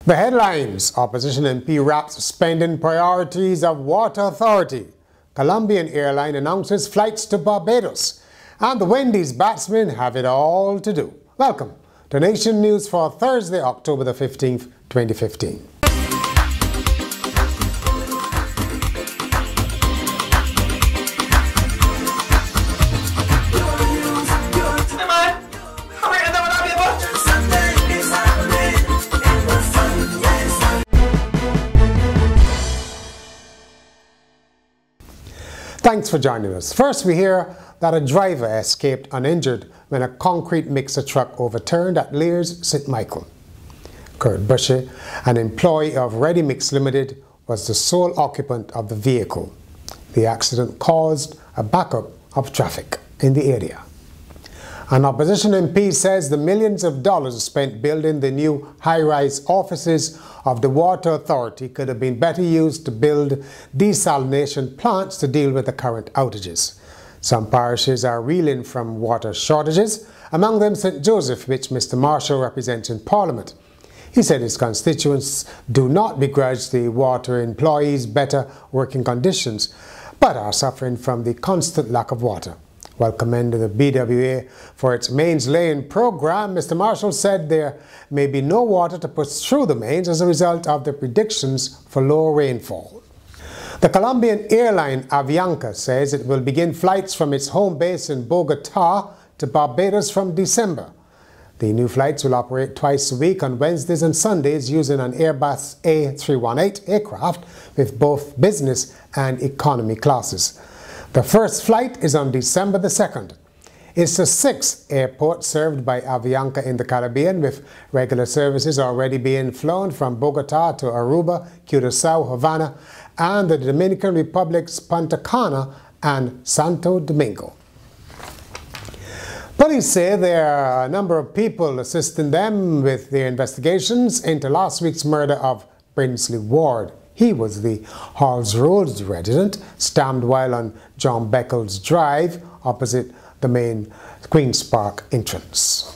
The headlines: Opposition MP wraps spending priorities of Water Authority. Colombian airline announces flights to Barbados. And the Windies batsmen have it all to do. Welcome to Nation News for Thursday, October the 15th, 2015. Thanks for joining us. First, we hear that a driver escaped uninjured when a concrete mixer truck overturned at Lears, St. Michael. Kurt Bushy, an employee of Ready Mix Limited, was the sole occupant of the vehicle. The accident caused a backup of traffic in the area. An opposition MP says the millions of dollars spent building the new high-rise offices of the Water Authority could have been better used to build desalination plants to deal with the current outages. Some parishes are reeling from water shortages, among them St. Joseph, which Mr. Marshall represents in Parliament. He said his constituents do not begrudge the water employees better working conditions, but are suffering from the constant lack of water. While commending the BWA for its mains laying program, Mr. Marshall said there may be no water to push through the mains as a result of the predictions for low rainfall. The Colombian airline Avianca says it will begin flights from its home base in Bogotá to Barbados from December. The new flights will operate twice a week on Wednesdays and Sundays using an Airbus A318 aircraft with both business and economy classes. The first flight is on December the 2nd. It's the sixth airport served by Avianca in the Caribbean, with regular services already being flown from Bogotá to Aruba, Curaçao, Havana, and the Dominican Republic's Punta Cana and Santo Domingo. Police say there are a number of people assisting them with their investigations into last week's murder of Brinsley Ward. He was the Halls Road resident, stabbed while on John Beckles Drive, opposite the main Queen's Park entrance.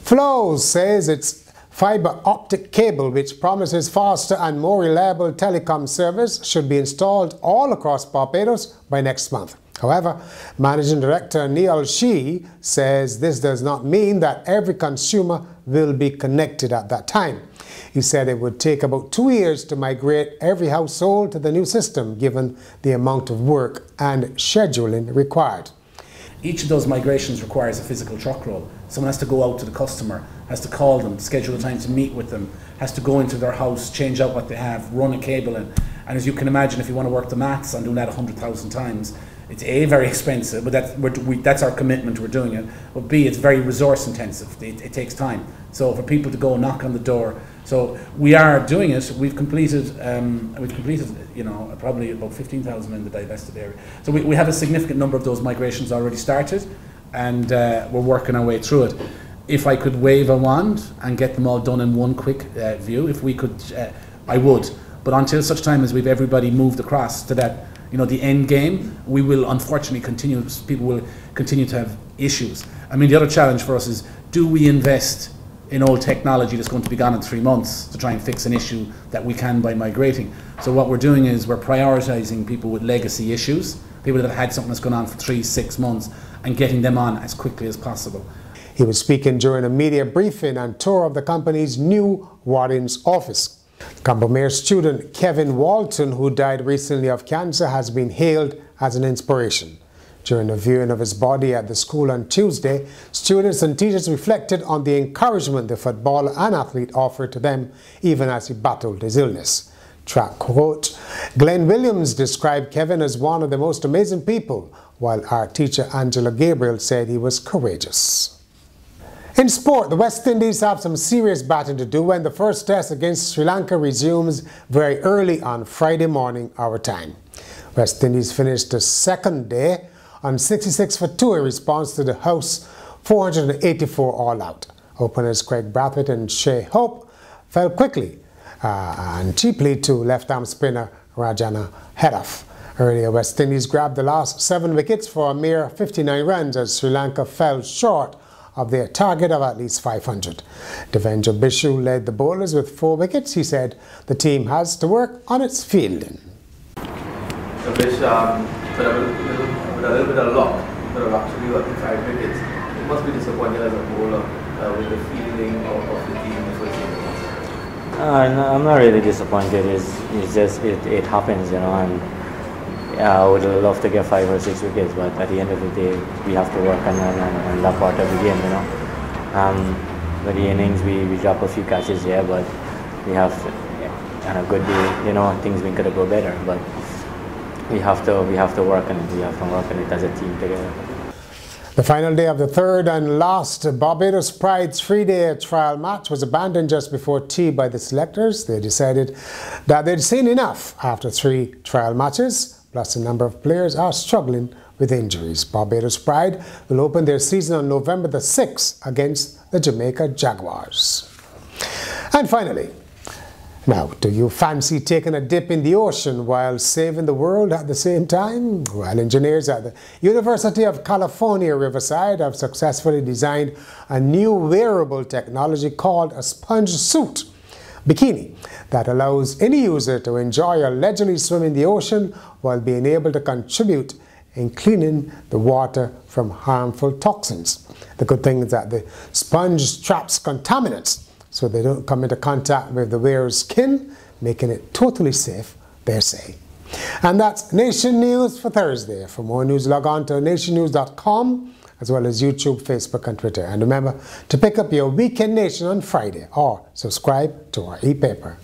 Flow says its fiber optic cable, which promises faster and more reliable telecom service, should be installed all across Barbados by next month. However, Managing Director Neil Shee says this does not mean that every consumer will be connected at that time. He said it would take about 2 years to migrate every household to the new system, given the amount of work and scheduling required. Each of those migrations requires a physical truck roll. Someone has to go out to the customer, has to call them, schedule a time to meet with them, has to go into their house, change out what they have, run a cable in. And as you can imagine, if you want to work the maths on doing that 100,000 times, it's A, very expensive, but that's our commitment, we're doing it. But B, it's very resource intensive, it takes time. So for people to go knock on the door, so we are doing it. We've completed you know, probably about 15,000 in the divested area. So we have a significant number of those migrations already started, and we're working our way through it. If I could wave a wand and get them all done in one quick view, if we could, I would. But until such time as we've everybody moved across to that, you know, the end game, we will unfortunately people will continue to have issues. I mean, the other challenge for us is, do we invest in old technology that's going to be gone in 3 months to try and fix an issue that we can by migrating? So what we're doing is we're prioritizing people with legacy issues, people that have had something that's gone on for 3-6 months, and getting them on as quickly as possible. He was speaking during a media briefing and tour of the company's new Warden's office. Cambermere student Kevin Walton, who died recently of cancer, has been hailed as an inspiration. During the viewing of his body at the school on Tuesday, students and teachers reflected on the encouragement the footballer and athlete offered to them even as he battled his illness. Track coach Glenn Williams described Kevin as one of the most amazing people, while art teacher Angela Gabriel said he was courageous. In sport, the West Indies have some serious batting to do when the first test against Sri Lanka resumes very early on Friday morning our time. West Indies finished the second day on 66 for 2 in response to the hosts' 484 all-out. Openers Craig Brathwaite and Shea Hope fell quickly and cheaply to left-arm spinner Rajana Hedoff. Earlier, West Indies grabbed the last 7 wickets for a mere 59 runs as Sri Lanka fell short of their target of at least 500. Devendra Bishu led the bowlers with 4 wickets. He said the team has to work on its fielding. With a little bit of luck, could have actually gotten 5 wickets. It must be disappointing as a bowler with the fielding of the team in the first innings. I'm not really disappointed. It's just it happens, you know. And I would love to get 5 or 6 wickets, but at the end of the day, we have to work on that part of the game, you know. With the innings, we drop a few catches here, but we have on a good day, you know, things we could go better. But we have to work on it. We have to work on it as a team together. The final day of the third and last Barbados Pride's 3-day trial match was abandoned just before tea by the selectors. They decided that they'd seen enough after 3 trial matches, plus a number of players are struggling with injuries. Barbados Pride will open their season on November the 6th against the Jamaica Jaguars. And finally, now, do you fancy taking a dip in the ocean while saving the world at the same time? Well, engineers at the University of California, Riverside have successfully designed a new wearable technology called a sponge suit, Bikini, that allows any user to enjoy or leisurely swim in the ocean while being able to contribute in cleaning the water from harmful toxins. The good thing is that the sponge traps contaminants so they don't come into contact with the wearer's skin, making it totally safe, they say. And that's Nation News for Thursday. For more news, log on to nationnews.com, as well as YouTube, Facebook, and Twitter. And remember to pick up your Weekend Nation on Friday or subscribe to our e-paper.